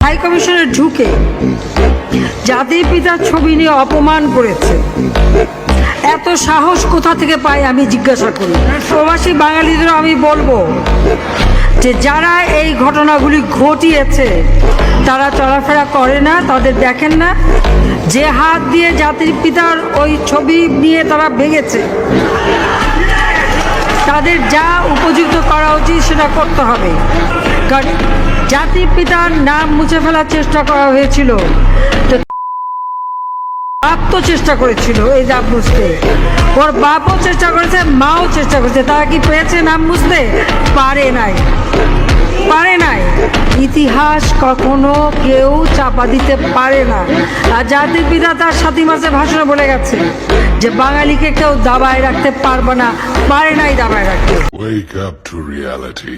High কমিশনে ঢুকে জাতির পিতার ছবি নিয়ে অপমান করেছে। এত সাহস কোথা থেকে পাই আমি জিজ্ঞাসা করি। প্রবাসী বাঙালিদেরও আমি বলবো যে যারা এই ঘটনাগুলি ঘটিয়েছে তারা চলাফেরা করে না, তাদের দেখেন না, যে হাত দিয়ে জাতির পিতার ওই ছবি নিয়ে তারা ভেঙেছে, তাদের যা উপযুক্ত করা উচিত সেটা করতে হবে। কারণ জাতির পিতার নাম মুছে ফেলার চেষ্টা করা হয়েছিল, তো বাপ তো চেষ্টা করেছিল এই নাম মুছতে, ওর বাপও চেষ্টা করেছে, মাও চেষ্টা করেছে, তারা কি পেরেছে নাম মুছতে? পারে নাই। ইতিহাস কখনো কেউ চাপা দিতে পারে না। আর জাতির পিতা তার ৭ই মাসে ভাষণে বলে গেছে যে বাঙালিকে কেউ দাবায় রাখতে পারবে না, পারে নাই দাবায় রাখতে। Wake up to reality.